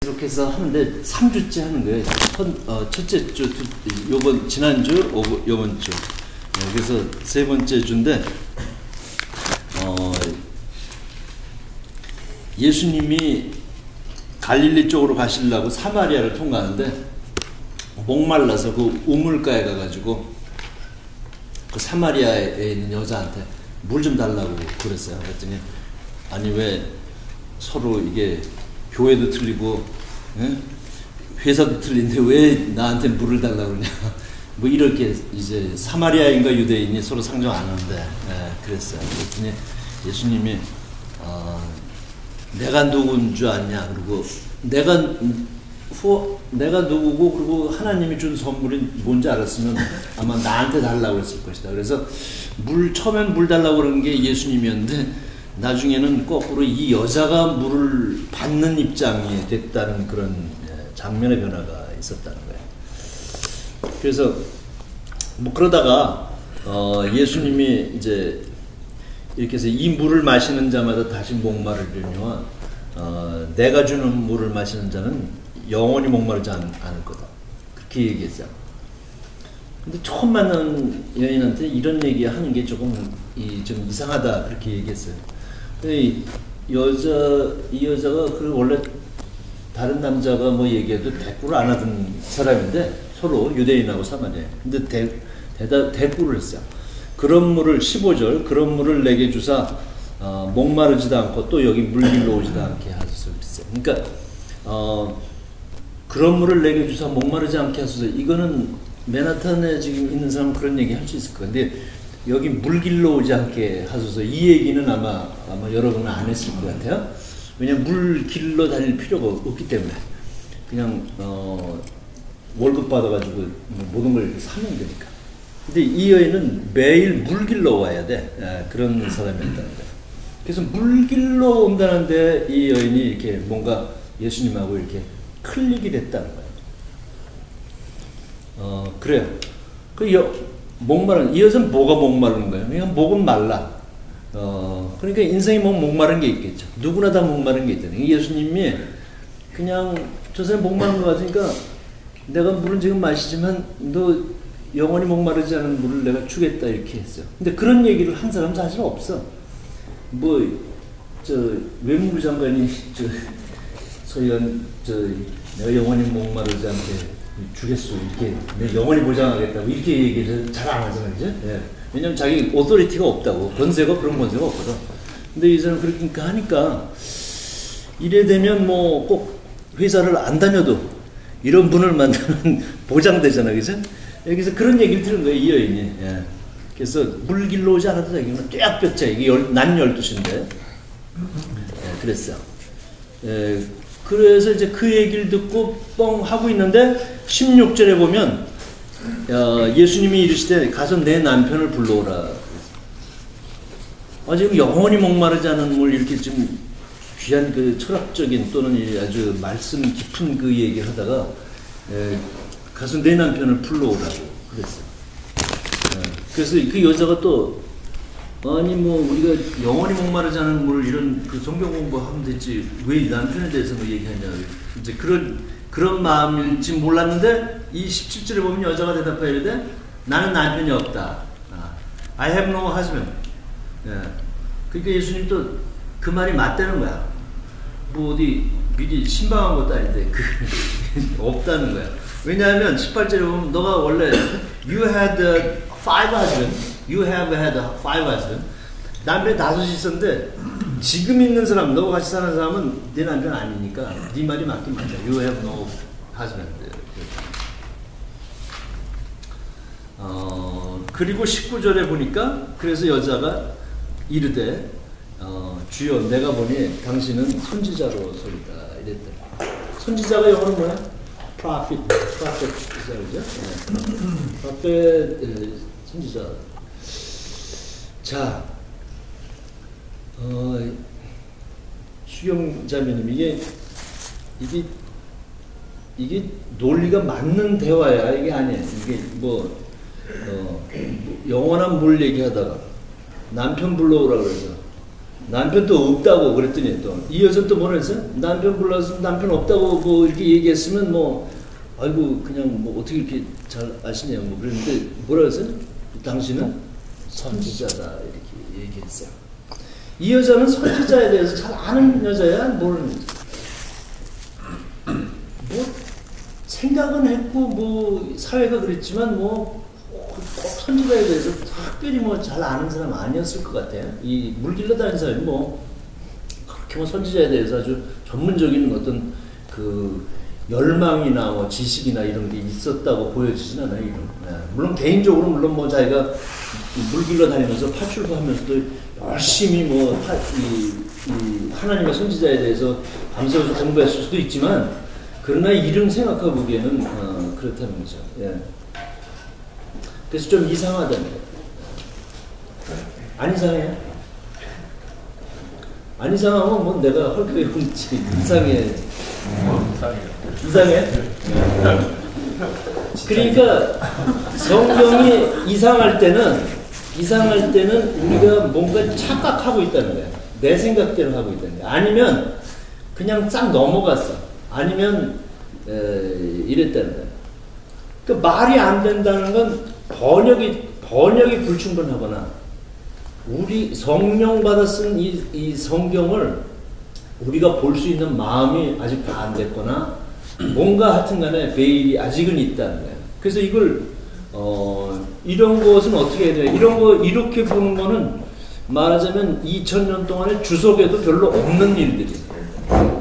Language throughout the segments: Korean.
이렇게 해서 하는데 3주째 하는 거예요. 첫째 주, 요번 지난주, 요번 주. 그래서 세 번째 주인데 예수님이 갈릴리 쪽으로 가시려고 사마리아를 통과하는데 목말라서 그 우물가에 가가지고 그 사마리아에 있는 여자한테 물 좀 달라고 그랬어요. 그랬더니 아니 왜 서로 이게 교회도 틀리고 회사도 틀린데 왜 나한테 물을 달라고 그러냐 뭐 이렇게 이제 사마리아인과 유대인이 서로 상종 안 하는데 그랬어요. 그랬더니 예수님이 내가 누군 줄 아냐 그리고 내가 누구고 그리고 하나님이 준 선물이 뭔지 알았으면 아마 나한테 달라고 했을 것이다. 그래서 처음엔 물 달라고 그런 게 예수님이었는데 나중에는 거꾸로 이 여자가 물을 받는 입장이 됐다는 그런 장면의 변화가 있었다는 거예요. 그래서 뭐 그러다가 예수님이 이제 이렇게 해서 이 물을 마시는 자마다 다시 목마르려니와 내가 주는 물을 마시는 자는 영원히 목마르지 않을 거다. 그렇게 얘기했어요. 근데 처음 만난 여인한테 이런 얘기 하는 게 좀 이상하다. 그렇게 얘기했어요. 이 여자가 그 원래 다른 남자가 뭐 얘기해도 대꾸를 안 하던 사람인데 서로 유대인하고 사마리아. 근데 대꾸를 했어요. 그런 물을 15절 그런 물을 내게 주사 목마르지도 않고 또 여기 물길로 오지도 않게 하소서 그랬어요. 그러니까 그런 물을 내게 주사 목마르지 않게 하소서. 이거는 맨하탄에 지금 있는 사람은 그런 얘기 할 수 있을 거예요. 근데 여기 물길로 오지 않게 하소서 이 얘기는 아마 여러분은 안 했을 것 같아요. 왜냐면 물길로 다닐 필요가 없기 때문에 그냥 월급 받아가지고 모든 걸 사면 되니까. 근데 이 여인은 매일 물길로 와야 돼. 그런 사람이었다는 거예요. 그래서 물길로 온다는데 이 여인이 이렇게 뭔가 예수님하고 이렇게 클릭이 됐다는 거예요. 그래요. 이 여자는 뭐가 목마른 거예요? 그냥 목은 말라. 그러니까 인생에 뭐 목마른 게 있겠죠. 누구나 다 목마른 게 있잖아요. 예수님이 그냥 저 사람 목마른 거 같으니까 내가 물은 지금 마시지만 너 영원히 목마르지 않은 물을 내가 주겠다 이렇게 했어요. 근데 그런 얘기를 한 사람 사실 없어. 외무부 장관이 내가 영원히 목마르지 않게 주겠소 이렇게 내가 영원히 보장하겠다고 이렇게 얘기를 잘 안 하잖아요. 그죠? 예. 왜냐면 자기 오토리티가 없다고 그런 권세가 없거든. 근데 이 사람 그렇게 하니까 이래 되면 뭐 꼭 회사를 안 다녀도 이런 분을 만나면 보장되잖아. 그죠? 여기서 그런 얘기를 들은 거예요. 이 여인이. 예. 그래서 물길로 오지 않아도 되겠구나. 쫙 이게 낮 12시인데. 예, 그랬어요. 예, 그래서 이제 그 얘기를 듣고 뻥 하고 있는데 16절에 보면 예수님이 이르시되 가서 내 남편을 불러오라. 지금 영원히 목마르지 않은 물 이렇게 좀 귀한 그 철학적인 또는 아주 말씀 깊은 그 얘기를 하다가 가서 내 남편을 불러오라고 그랬어요. 그래서 그 여자가 또 아니 뭐 우리가 영원히 목마르지 않은 물 이런 그 성경 공부하면 되지 왜 남편에 대해서 뭐 얘기하냐 이제 그런 마음일지 몰랐는데 이 17절에 보면 여자가 대답하여 이르되 나는 남편이 없다. I have no husband. 그러니까 예수님 또 그 말이 맞다는 거야. 뭐 어디 미리 신방한 것도 아닌데 없다는 거야. 왜냐하면 18절에 보면 너가 원래 you had 5 husbands. You have had 5 husbands. 남편이 5이 있었는데 지금 있는 사람, 너가 같이 사는 사람은 네 남편 아니니까 네 말이 맞긴 맞아. You have no husband. 그리고 19절에 보니까 그래서 여자가 이르되 주여 내가 보니 당신은 선지자로 소리다 이랬더라. 선지자가 영어로 뭐야? Prophet. 그죠? Prophet 선지자. 자, 수경자매님 이게 논리가 맞는 대화야. 이게 아니에요. 이게 영원한 물 얘기하다가 남편 불러오라 그래서 남편 또 없다고 그랬더니 또 이 여자는 또 뭐라 했어요? 남편 불러서 남편 없다고 뭐 이렇게 얘기했으면 뭐 아이고 그냥 뭐 어떻게 이렇게 잘 아시냐고 뭐 그랬는데 뭐라 했어요? 당신은 선지자다 이렇게 얘기했어요. 이 여자는 선지자에 대해서 잘 아는 여자야? 모르는 여자? 뭐 생각은 했고 뭐 사회가 그랬지만 뭐 꼭 선지자에 대해서 특별히 뭐 잘 아는 사람 아니었을 것 같아요. 이 물길로 다니는 사람이 뭐 그렇게 뭐 선지자에 대해서 아주 전문적인 어떤 그 열망이나 뭐 지식이나 이런 게 있었다고 보여지진 않아요. 이런. 네. 물론 개인적으로 물론 뭐 자기가 물길로 다니면서 파출부하면서도 열심히 뭐 이 하나님의 선지자에 대해서 밤새워서 공부했을 수도 있지만 그러나 이름 생각해 보기에는 그렇다는 거죠. 예. 그래서 좀 이상하다는 거예요. 안 이상해요? 안 이상하면 뭐 내가 헐크에 훔치 이상해. 이상해? 그러니까 성경이 이상할 때는 우리가 뭔가 착각하고 있다는 거예요. 내 생각대로 하고 있다는 거예요. 아니면 그냥 싹 넘어갔어. 아니면 이랬다는 거예요. 그러니까 말이 안 된다는 건 번역이 불충분하거나 우리 성령 받아 쓴 이 성경을 우리가 볼 수 있는 마음이 아직 다 안 됐거나 뭔가 하여튼간에 베일이 아직은 있다는 거예요. 그래서 이걸 이런 것은 어떻게 해야 돼요? 이런 거 이렇게 보는 거는 말하자면 2000년 동안의 주석에도 별로 없는 일들이.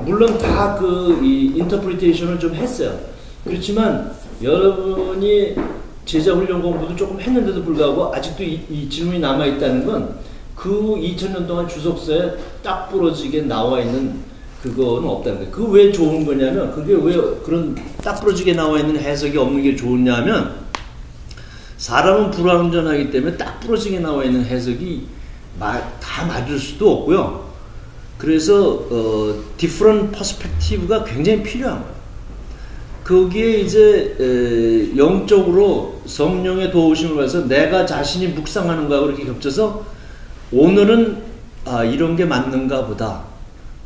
물론 다 이 인터프리테이션을 좀 했어요. 그렇지만 여러분이 제자 훈련 공부도 조금 했는데도 불구하고 아직도 이 질문이 남아 있다는 건 그 2000년 동안 주석서에 딱 부러지게 나와 있는 그거는 없다는 거예요. 그게 왜 좋은 거냐면 그게 왜 그런 딱 부러지게 나와 있는 해석이 없는 게 좋냐면 사람은 불완전하기 때문에 딱 부러지게 나와 있는 해석이 다 맞을 수도 없고요. 그래서 different perspective가 굉장히 필요한 거예요. 거기에 이제 영적으로 성령의 도우심을 받아서 내가 자신이 묵상하는 거하고 이렇게 겹쳐서 오늘은 이런 게 맞는가 보다.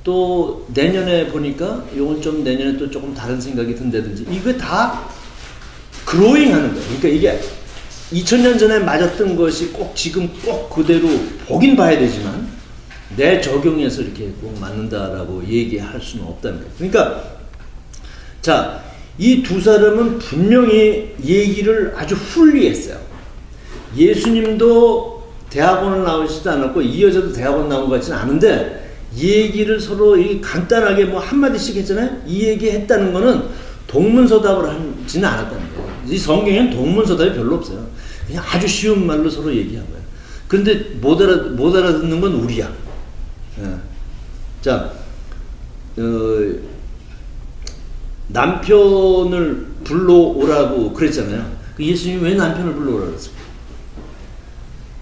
또 내년에 보니까 이건 좀 내년에 또 조금 다른 생각이 든다든지 이게 다 그로잉 하는 거예요. 그러니까 이게 2000년 전에 맞았던 것이 꼭 지금 꼭 그대로 보긴 봐야 되지만 내 적용해서 이렇게 꼭 맞는다라고 얘기할 수는 없다는 거예요. 그러니까 자, 이 두 사람은 분명히 얘기를 아주 훌리했어요. 예수님도 대학원을 나오시지도 않았고 이 여자도 대학원 나온 것 같지는 않은데 얘기를 서로 간단하게 뭐 한마디씩 했잖아요. 이 얘기 했다는 거는 동문서답을 하지는 않았다는 거예요. 이 성경에는 동문서답이 별로 없어요. 그냥 아주 쉬운 말로 서로 얘기한 거예요. 그런데 못 알아듣는 건 우리야. 예. 자, 남편을 불러오라고 그랬잖아요. 예수님이 왜 남편을 불러오라고 그랬을까?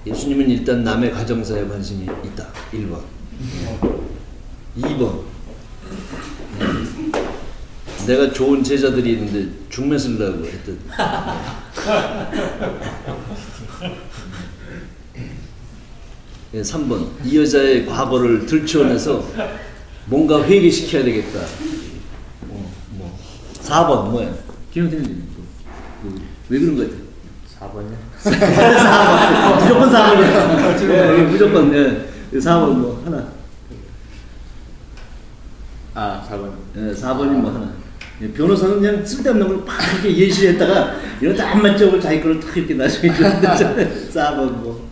예수님은 일단 남의 가정사에 관심이 있다. 1번. 2번. 내가 좋은 제자들이 있는데 중매 쓰려고 했더니 3번. 이 여자의 과거를 들춰내서 뭔가 회개시켜야 되겠다. 4번 뭐야? 김영태님 왜 그런 거예요? 4번이요? 4번. 무조건 4번이야. 무조건 4번 뭐 하나. 4번. 4번이 뭐 하나. 변호사는 그냥 쓸데없는 걸 막 이렇게 예시를 했다가 이런 안 맞죠? 자기 거를 탁 이렇게 나중에 줬는데 4번 뭐.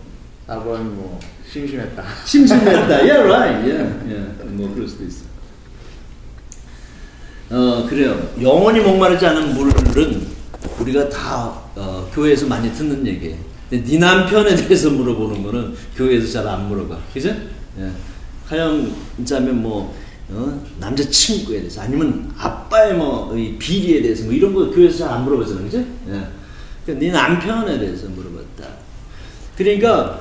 4번 뭐 심심했다. 심심했다. Yeah, right. Yeah. 뭐 그럴 수도 있어. 그래요. 영원히 목마르지 않은 물은 우리가 다 교회에서 많이 듣는 얘기예요. 근데 네 남편에 대해서 물어보는 거는 교회에서 잘 안 물어봐. 그죠? 예. 하영자면 뭐 남자친구에 대해서 아니면 아빠의 뭐 비리에 대해서 뭐 이런 거 교회에서 잘 안 물어보잖아요. 그죠? 예. 그러니까 네 남편에 대해서 물어봤다. 그러니까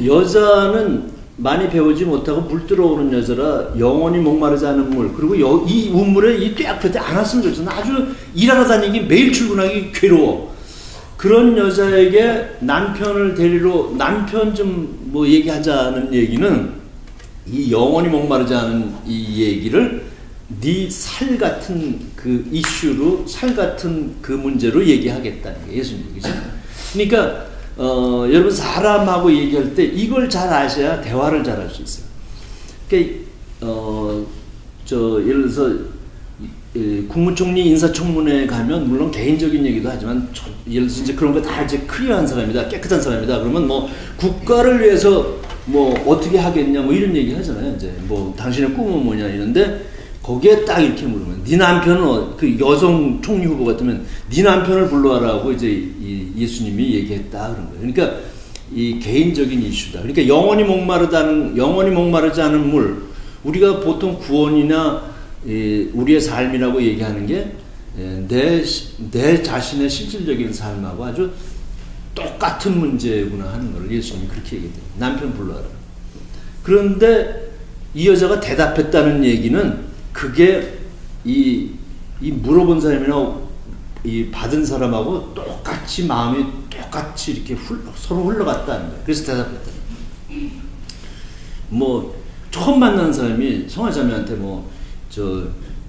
여자는 많이 배우지 못하고 물 들어오는 여자라 영원히 목마르지 않은 물. 그리고 이 우물에 이 떼약볕에 안 왔으면 좋겠어. 아주 일하러 다니기 매일 출근하기 괴로워. 그런 여자에게 남편을 데리러 남편 좀 뭐 얘기하자는 얘기는 이 영원히 목마르지 않은 이 얘기를 네 살 같은 그 이슈로 살 같은 그 문제로 얘기하겠다는 게 예수님 얘기죠. 그러니까 여러분 사람하고 얘기할 때 이걸 잘 아셔야 대화를 잘 할 수 있어요. 그러니까 예를 들어서 국무총리 인사청문회에 가면 물론 개인적인 얘기도 하지만 예를 들어서 이제 그런 거 다 이제 클리어한 사람이다, 깨끗한 사람이다. 그러면 뭐 국가를 위해서 뭐 어떻게 하겠냐 뭐 이런 얘기 하잖아요. 이제 뭐 당신의 꿈은 뭐냐 이런데 거기에 딱 이렇게 물으면 네 남편은 그 여성 총리 후보 같으면 네 남편을 불러와라고 이제 이 예수님이 얘기했다 그런 거예요. 그러니까 이 개인적인 이슈다. 그러니까 영원히 목마르지 않은 물 우리가 보통 구원이나 우리의 삶이라고 얘기하는 게 내 자신의 실질적인 삶하고 아주 똑같은 문제구나 하는 걸 예수님이 그렇게 얘기해요. 남편 불러와라. 그런데 이 여자가 대답했다는 얘기는 그게 이 물어본 사람이나 이 받은 사람하고 똑같이 마음이 똑같이 이렇게 서로 흘러갔다는 거예요. 그래서 대답했다. 뭐 처음 만난 사람이 성화자매한테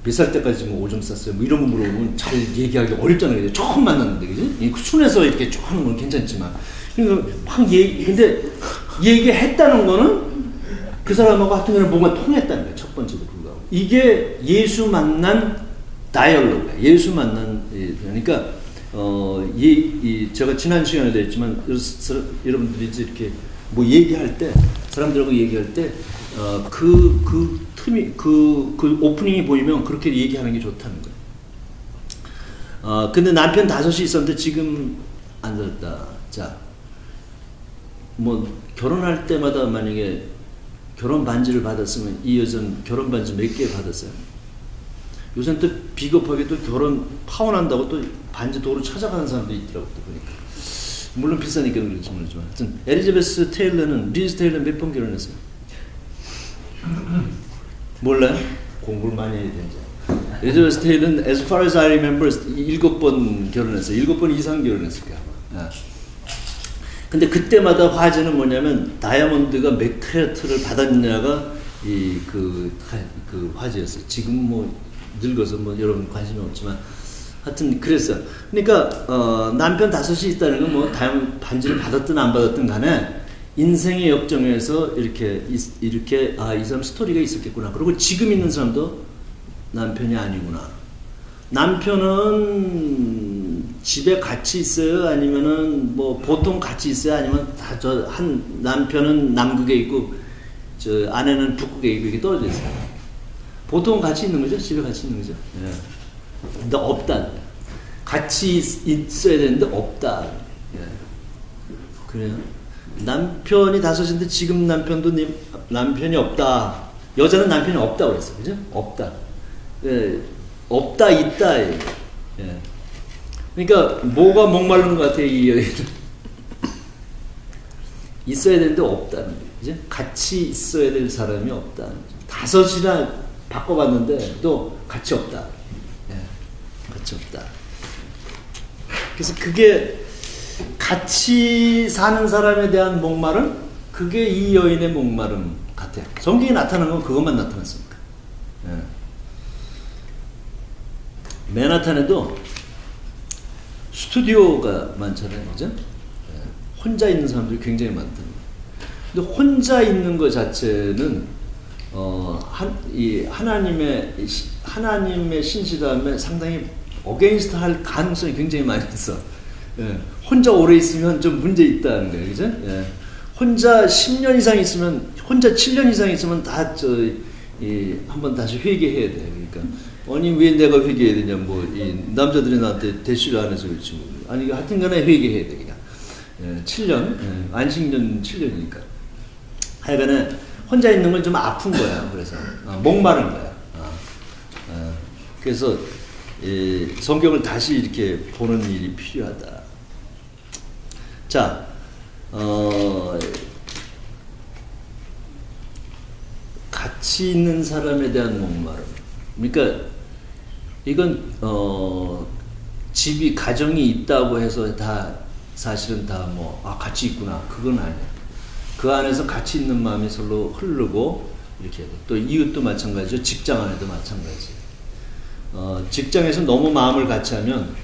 몇 살 때까지 뭐 오줌 쌌어요? 뭐 이런 거 물어보면 잘 얘기하기 어렵잖아요. 처음 만났는데, 그지? 순해서 이렇게 쭉 하는 건 괜찮지만. 그러니까 근데 얘기했다는 거는 그 사람하고 하여튼 간에 뭔가 통했다는 거예요. 첫 번째로 불구하고. 이게 예수 만난 다이얼로그야. 예수 만난, 그러니까, 제가 지난 시간에도 했지만, 여러분들이 이제 이렇게 뭐 얘기할 때, 사람들하고 얘기할 때, 틈이, 오프닝이 보이면 그렇게 얘기하는 게 좋다는 거예요. 근데 남편 5이 있었는데 지금 안 살았다. 자, 뭐, 결혼할 때마다 만약에 결혼 반지를 받았으면 이 여자는 결혼 반지 몇 개 받았어요? 요새는 또 비겁하게 또 결혼 파혼한다고 또 반지 도로 찾아가는 사람도 있더라고, 또 보니까. 물론 비싸니까 그렇지 모르지만. 하여튼, 리즈 테일러는 몇 번 결혼했어요? 몰라요? 공부를 많이 해야 되는지. 엘리자베스 테일러는 as far as I remember 7번 결혼했어요. 7번 이상 결혼했을 거야. 근데 그때마다 화제는 뭐냐면 다이아몬드가 몇 캐럿을 받았느냐가 그 화제였어요. 지금 뭐 늙어서 뭐 여러분 관심이 없지만 하여튼 그랬어요. 그러니까 남편 5이 있다는 건 뭐 다이아몬드 반지를 받았든 안 받았든 간에 인생의 역정에서 이렇게 이 사람 스토리가 있었겠구나. 그리고 지금 있는 사람도 남편이 아니구나. 남편은 집에 같이 있어요? 아니면은 뭐 보통 같이 있어요? 아니면 남편은 남극에 있고 아내는 북극에 있고 이게 떨어져 있어요. 보통 같이 있는 거죠? 집에 같이 있는 거죠? 예. 근데 없다. 같이 있어야 되는데 없다. 예. 그래요? 남편이 5인데 지금 남편이 없다. 여자는 남편이 없다고 그랬어요. 그죠? 없다. 예, 없다, 있다. 예. 그러니까 뭐가 목마른 것 같아요, 이 여인은. 있어야 되는데 없다는 거예요. 그죠? 같이 있어야 될 사람이 없다. 5이나 바꿔봤는데 또 같이 없다. 예, 같이 없다. 그래서 그게 같이 사는 사람에 대한 목마름, 그게 이 여인의 목마름 같아요. 성경에 나타난 건 그것만 나타났습니까? 예. 맨하탄에도 스튜디오가 많잖아요, 그죠? 예. 혼자 있는 사람들이 굉장히 많답니다. 근데 혼자 있는 것 자체는 하나님의 신실함에 상당히 어게인스트 할 가능성이 굉장히 많이 있어. 예, 혼자 오래 있으면 좀 문제 있다는 거예요, 그죠? 예, 혼자 10년 이상 있으면, 혼자 7년 이상 있으면 다 한번 다시 회개해야 돼. 그러니까 아니 왜 내가 회개해야 되냐, 뭐 남자들이 나한테 대시를 안 해서 그렇지. 아니 하여튼간에 회개해야 돼. 그냥 7년 안식년 7년이니까. 하여간에 혼자 있는 건 좀 아픈 거야. 그래서 목마른 거야. 그래서 성경을 다시 이렇게 보는 일이 필요하다. 자, 같이 있는 사람에 대한 목마름. 그러니까 이건 집이 가정이 있다고 해서 다 사실은 다 뭐 같이 있구나 그건 아니야. 그 안에서 같이 있는 마음이 서로 흐르고 이렇게 또 이웃도 마찬가지죠. 직장 안에도 마찬가지. 직장에서 너무 마음을 같이 하면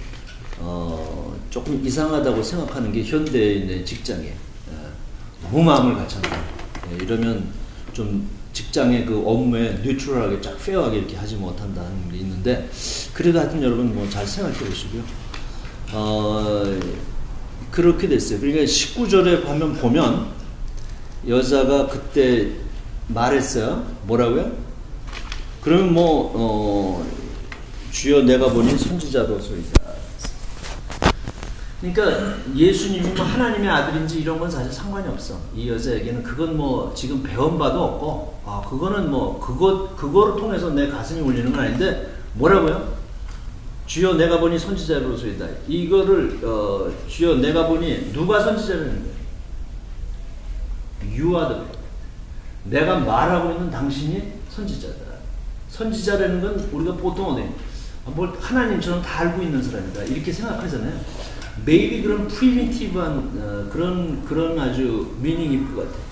조금 이상하다고 생각하는 게 현대인의 직장에 너무 마음을 같이 한다. 이러면 좀 직장의 그 업무에 뉴트럴하게 쫙 페어하게 이렇게 하지 못한다는 게 있는데 그래도 하여튼 여러분 뭐 잘 생각해 보시고요. 그렇게 됐어요. 그러니까 19절에 보면 여자가 그때 말했어요. 뭐라고요? 그러면 주여 내가 보니 선지자로소이다. 그러니까 예수님이 뭐 하나님의 아들인지 이런 건 사실 상관이 없어. 이 여자에게는 그건 뭐 지금 배운 바도 없고, 그거는 뭐 그거를 통해서 내 가슴이 울리는 건 아닌데 뭐라고요? 주여 내가 보니 선지자로소이다. 이거를 주여 내가 보니 누가 선지자라는 거예요? You are the way. 내가 말하고 있는 당신이 선지자다. 선지자라는 건 우리가 보통 뭘 하나님처럼 다 알고 있는 사람이다 이렇게 생각하잖아요. maybe 그런 프리미티브한 그런 아주 미닝일 것 같아요.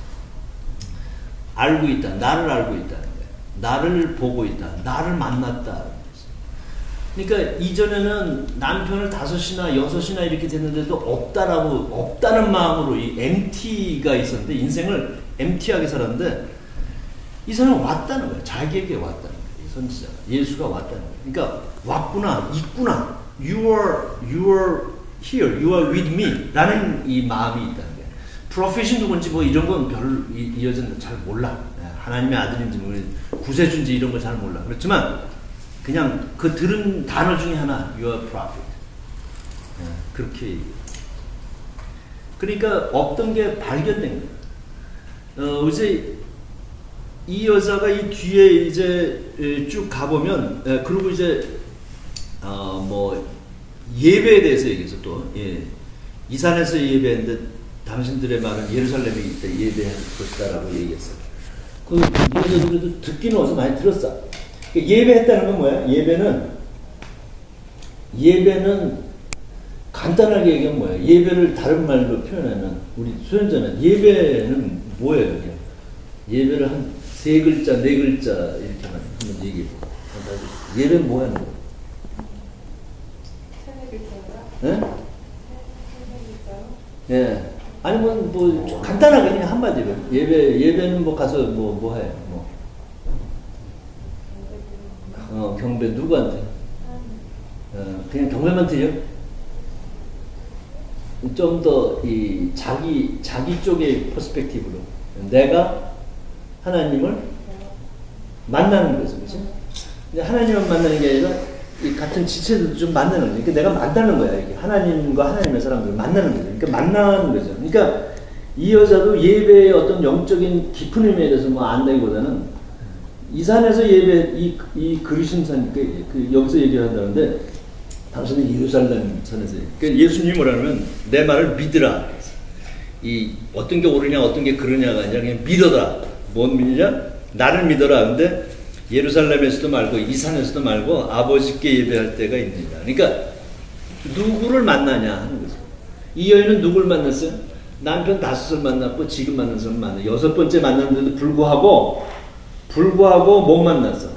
알고 있다, 나를 알고 있다는 거예요. 나를 보고 있다, 나를 만났다. 그러니까 이전에는 남편을 5이나 6이나 이렇게 됐는데도 없다는 마음으로 이 MT가 있었는데 인생을 MT하게 살았는데 이 사람은 왔다는 거예요. 자기에게 왔다는 거예요. 이 선지자가 예수가 왔다는 거예요. 그러니까 왔구나, 있구나. You are here, you are with me 라는 이 마음이 있다는 거예요. 프로페션 누군지 뭐 이런 건 별로 이 여자는 잘 몰라. 하나님의 아들인지 뭐 구세주인지 이런 거 잘 몰라. 그렇지만 그냥 그 들은 단어 중에 하나, you are prophet. 그렇게. 그러니까 없던 게 발견된 거예요. 이제 이 여자가 이 뒤에 이제 쭉 가보면, 그리고 이제, 예배에 대해서 얘기해서 또, 이 산에서 예배했는데 당신들의 말은 예루살렘에 있다 예배할 것이다 라고 얘기했어요. 그 여자도 그래도 듣기는 어디서 많이 들었어. 예배했다는 건 뭐야? 예배는 간단하게 얘기하면 뭐야? 예배를 다른 말로 표현하면 우리 수연자는 예배는 뭐예요? 예배를 한 3글자, 4글자 이렇게 한번 얘기해 봐. 예배는 뭐야? 3글자요? 네? 예. 아니면 뭐 간단하게 그냥 한마디로 예배는 뭐 가서 뭐 해? 경배 누구한테? 그냥 경배만 드려? 좀 더 이 자기 쪽의 퍼스펙티브로 내가 하나님을 만나는 거죠, 그렇죠? 근데 하나님을 만나는 게 아니라 이 같은 지체들도 좀 만나는 거죠. 그러니까 내가 만나는 거야. 이게 하나님과 하나님의 사람들을 만나는 거죠. 그러니까 만나는 거죠. 그러니까 이 여자도 예배의 어떤 영적인 깊은 의미에 대해서 뭐 안다기보다는 이 산에서 예배, 이 그리심산, 여기서 얘기를 한다는데, 당신은 예루살렘 산에서, 그러니까 예수님이 뭐라면, 내 말을 믿으라. 이, 어떤 게 옳으냐, 어떤 게 그러냐가 아니라 그냥 믿어라. 뭔 믿느냐? 나를 믿어라. 근데, 예루살렘에서도 말고, 이 산에서도 말고, 아버지께 예배할 때가 있느니라. 그러니까, 누구를 만나냐 하는 거죠. 이 여인은 누굴 만났어요? 남편 5을 만났고, 지금 만난 사람 만났어요. 6번째 만났는데도 불구하고 못 만났어.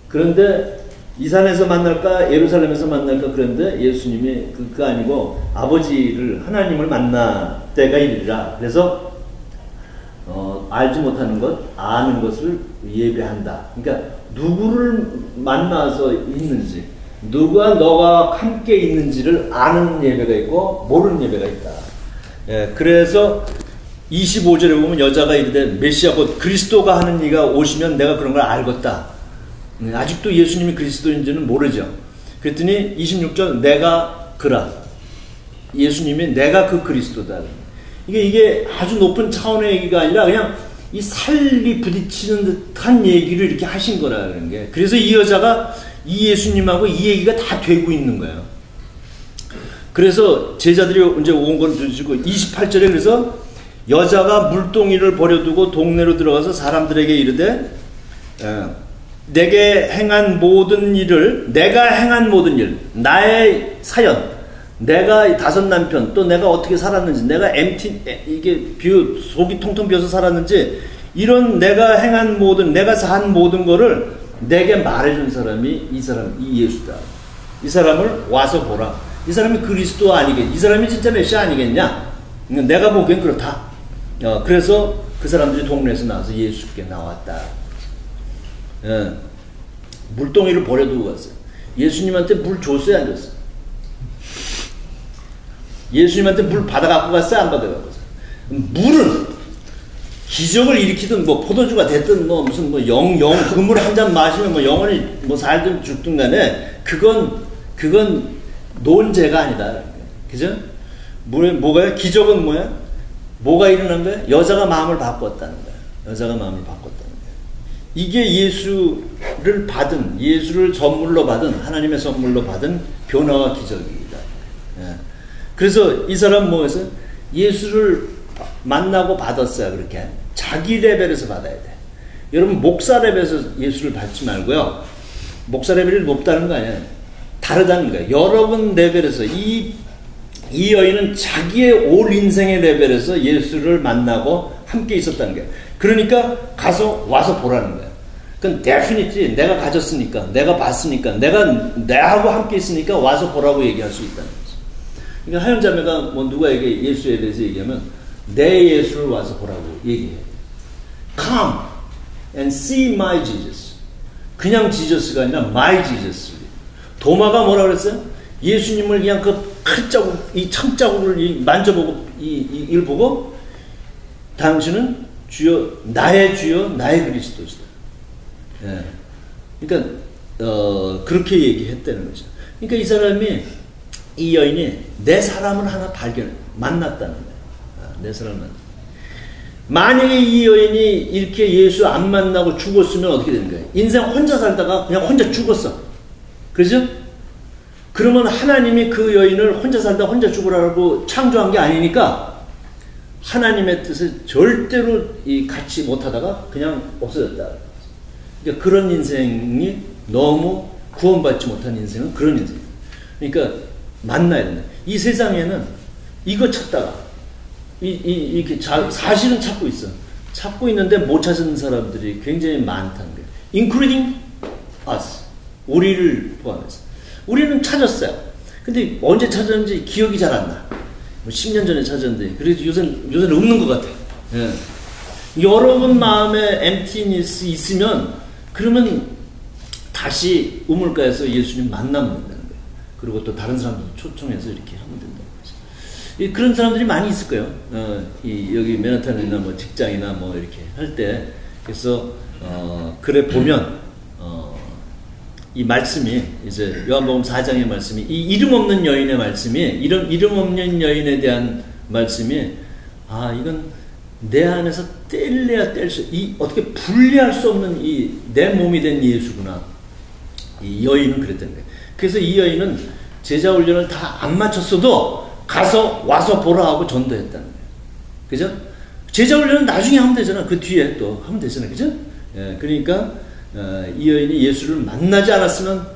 그런데 이 산에서 만날까 예루살렘에서 만날까 그런데 예수님이 그거 아니고 아버지를 하나님을 만날 때가 이르리라. 그래서 알지 못하는 것 아는 것을 예배한다. 그러니까 누구를 만나서 있는지 누가 너가 함께 있는지를 아는 예배가 있고 모르는 예배가 있다. 그래서 25절에 보면 여자가 이르되 메시아 곧 그리스도가 하는 이가 오시면 내가 그런 걸 알겠다. 아직도 예수님이 그리스도인지는 모르죠. 그랬더니 26절 내가 그라. 예수님이 내가 그 그리스도다. 이게 아주 높은 차원의 얘기가 아니라 그냥 이 살이 부딪히는 듯한 얘기를 이렇게 하신 거라는 게. 그래서 이 여자가 이 예수님하고 이 얘기가 다 되고 있는 거예요. 그래서 제자들이 이제 온 걸 주시고 28절에 그래서 여자가 물동이를 버려두고 동네로 들어가서 사람들에게 이르되 내게 행한 모든 일을, 내가 행한 모든 일, 나의 사연, 내가 다섯 남편, 또 내가 어떻게 살았는지, 내가 이게 속이 통통 비어서 살았는지, 이런 내가 행한 모든, 내가 산 모든 거를 내게 말해준 사람이 이 예수다. 이 사람을 와서 보라. 이 사람이 그리스도 아니겠냐? 이 사람이 진짜 메시아 아니겠냐? 내가 보기엔 그렇다. 그래서 그 사람들이 동네에서 나와서 예수께 나왔다. 물동이를 버려두고 갔어요. 예수님한테 물 줬어요, 안 줬어요? 예수님한테 물 받아갖고 갔어요, 안 받아갖고 갔어요? 물은 기적을 일으키든 뭐 포도주가 됐든 뭐 무슨 뭐 그 물 한 잔 마시면 뭐 영원히 뭐 살든 죽든 간에 그건 논제가 아니다. 그죠? 뭐가요? 기적은 뭐야? 뭐가 일어난 거야? 여자가 마음을 바꿨다는 거야. 여자가 마음을 바꿨다는 거야. 이게 예수를 선물로 받은, 하나님의 선물로 받은 변화와 기적이다. 예. 그래서 이 사람 뭐해서 예수를 만나고 받았어요. 그렇게 자기 레벨에서 받아야 돼. 여러분 목사 레벨에서 예수를 받지 말고요. 목사 레벨이 높다는 거 아니에요. 다르다는 거예요. 여러분 레벨에서 이 여인은 자기의 올 인생의 레벨에서 예수를 만나고 함께 있었다는 거예요. 그러니까 와서 보라는 거예요. 그건 definitely 내가 가졌으니까, 내가 봤으니까, 내하고 함께 있으니까 와서 보라고 얘기할 수 있다는 거죠. 그러니까 하연자매가 뭐 누구에게 예수에 대해서 얘기하면 내 예수를 와서 보라고 얘기해요. Come and see my Jesus. 그냥 지저스가 아니라 my Jesus. 도마가 뭐라 그랬어요? 예수님을 그냥 그 칼자국, 이 창자국을 만져보고 이걸 보고 당신은 주여, 나의 그리스도시다. 예. 그러니까 그렇게 얘기했다는 거죠. 그러니까 이 여인이 내 사람을 하나 만났다는 거예요. 내 사람을 만났다. 만약에 이 여인이 이렇게 예수 안 만나고 죽었으면 어떻게 되는 거예요? 인생 혼자 살다가 그냥 혼자 죽었어. 그렇죠? 그러면 하나님이 그 여인을 혼자 살다 혼자 죽으라고 창조한 게 아니니까 하나님의 뜻을 절대로 같이 못하다가 그냥 없어졌다. 그러니까 그런 인생이 너무 구원받지 못한 인생은 그런 인생이에요. 그러니까 만나야 된다. 이 세상에는 이거 찾다가 이렇게 사실은 찾고 있어. 찾고 있는데 못 찾은 사람들이 굉장히 많다는 거예요. Including us. 우리를 포함해서. 우리는 찾았어요. 근데 언제 찾았는지 기억이 잘 안 나. 뭐 10년 전에 찾았는데, 그래서 요새는 없는 것 같아요. 예. 여러분 마음에 emptiness 있으면, 그러면 다시 우물가에서 예수님 만나면 된다는 거예요. 그리고 또 다른 사람들 초청해서 이렇게 하면 된다는 거죠. 그런 사람들이 많이 있을 거예요. 여기 맨하탄이나 뭐 직장이나 뭐 이렇게 할 때. 그래서, 그래 보면, 이 말씀이 이제 요한복음 4장의 말씀이 이 이름 없는 여인의 말씀이 이름 없는 여인에 대한 말씀이 이건 내 안에서 뗄래야 뗄 수 어떻게 분리할 수 없는 내 몸이 된 예수구나. 이 여인은 그랬던 거예요. 그래서 이 여인은 제자 훈련을 다 안 마쳤어도 와서 보라 하고 전도했다는 거예요. 그죠? 제자 훈련은 나중에 하면 되잖아. 그 뒤에 또 하면 되잖아. 그죠? 예, 그러니까 이 여인이 예수를 만나지 않았으면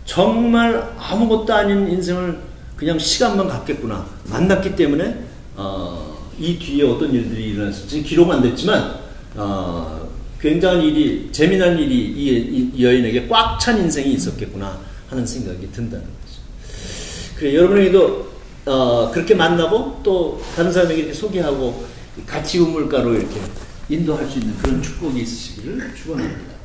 정말 아무것도 아닌 인생을 그냥 시간만 갔겠구나. 만났기 때문에 이 뒤에 어떤 일들이 일어났을지 기록은 안 됐지만 굉장한 일이, 재미난 일이 이 여인에게 꽉 찬 인생이 있었겠구나 하는 생각이 든다는 거죠. 그래, 여러분에게도 그렇게 만나고 또 다른 사람에게 이렇게 소개하고 같이 우물가로 이렇게 인도할 수 있는 그런 축복이 있으시기를 축원합니다.